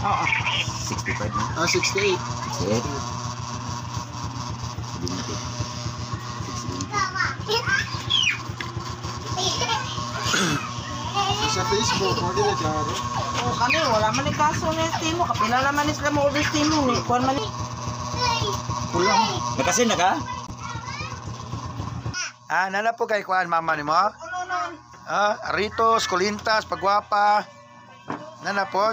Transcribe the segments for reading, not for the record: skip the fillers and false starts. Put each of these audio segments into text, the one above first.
Oo. 65 na. 68. 68. Sa Facebook, mo din klaro. Oh, kami wala man ni kaso ni Timo. Kapila naman ni sila mo order Timo ni. Kuan man ni. Kulang. Nakasin na ka? Nana po kay kuan mama ni mo? Ritos, Kulintas, Pagwapa. Nana po.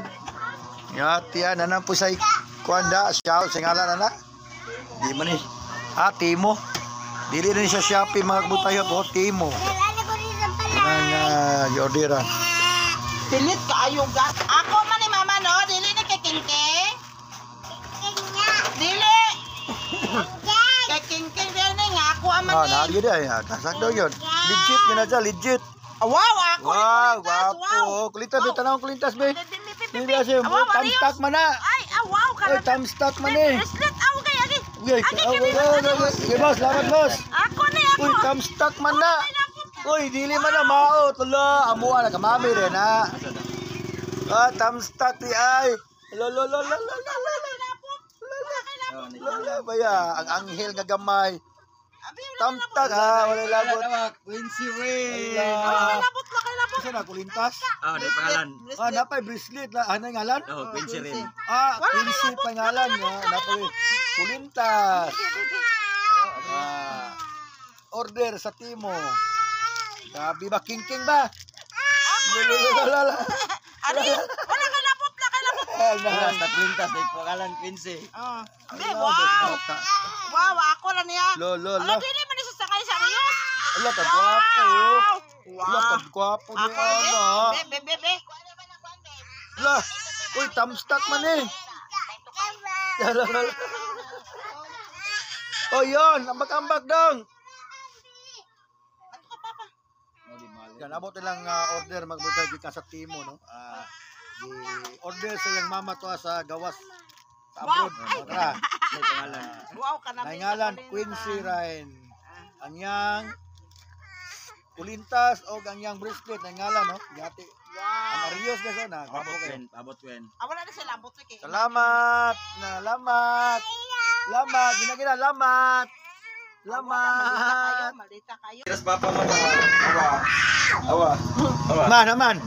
Tiya, nana po sa kuan da. Shout, singala nana. Di man ni. Timo. Dili rin sa Shopee mga kabutayo po. Timo. Yodira. Pilit kaayo gas. Ako man ni mama no, dili ni kay Kingking. Dili. Kay Kingking dili nga ako man ni. Nagyo ay kasak daw yun. Legit yun na siya, legit. Wow, ako. Wow, wapo. Kulintas, be, tanong kulintas, be. Hindi siya, tamstak man na. Ay, wow ka. Oy, tamstak man eh. Bracelet, aw kay agi. Sige, boss, laban, boss. Ako ni ako. Uy, tamstak man na. Uy, dili man na mao. Tula, amuha na kamami rin, ha. Tamstak di ay. Lolo. Baya, ang anghel nga gamay. Tamstak ha, wala labot. Quincy Ray. Labot. Kasi na, kulintas. Di pangalan. Napay bracelet. Ano yung ngalan? Quincy Ray. Quincy pangalan. Napay kulintas. Order sa Timo. Sabi ba, Kingking ba? Ano yun? Wala ka labot. Basta Quintas, di pangalan Quincy. Wow, ako na niya. Lo. Ala, dili man isa sakay sa Rios. Ala, tagwapo. Ala, tagwapo ni ana. Bebe. Ala, uy, tamstak man eh. Oh, yun, ambak-ambak dong. Yan, abot nilang order magbutay di ka sa Timo, no? Order sa yang mama to sa gawas sa abroad. Tara. Wow, ka na. Nangalan Quincy Ryan. Anyang kulintas o anyang bracelet nangalan, no? Gati. Ang Arios gaso na. Abot wen. Wala na sila abot kay. Salamat. Lamat. Ginagina, lamat. Maldita kayo. Yes, papa mo ba? Awa. Naman.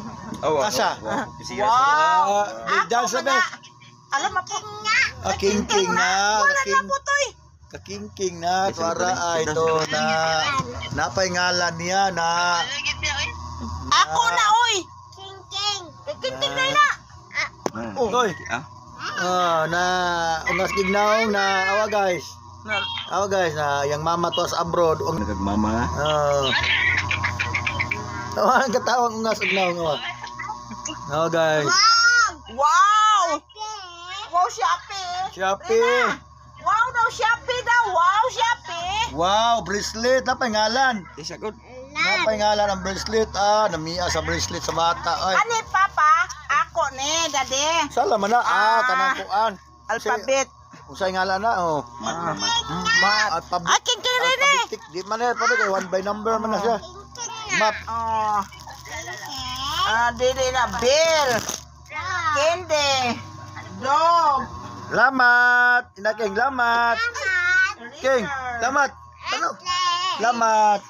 Asa? Wow. Dal sabi. Alam mo po. Kingking na. Wala na po to eh. Kakingking na. Para ito na. Napay ngalan niya na. Ako na oy. Kingking na ina. Oy. Na ungas gignaong na awa guys. Na yang mama to sa abroad. Nagagmama. Ang katawang ungas gignaong awa. Guys. Wow. Wow, Shopee. Wow, daw Shopee daw. Wow, Shopee. Wow, bracelet. Napay ngalan. Isa good. Napay ngalan ang bracelet. Namiya sa bracelet sa bata. Ay. Ani, Papa? Ako ni, Daddy. Sala man na. Kanang kuan. Alphabet. Usay ngalan na. Mat. Kingking rin eh. Di man na. One by number man na siya. Map. Dili na. Bill. Candy. Dog. Lamat. Inaking lamat. King. Lamat. Ano? Lamat.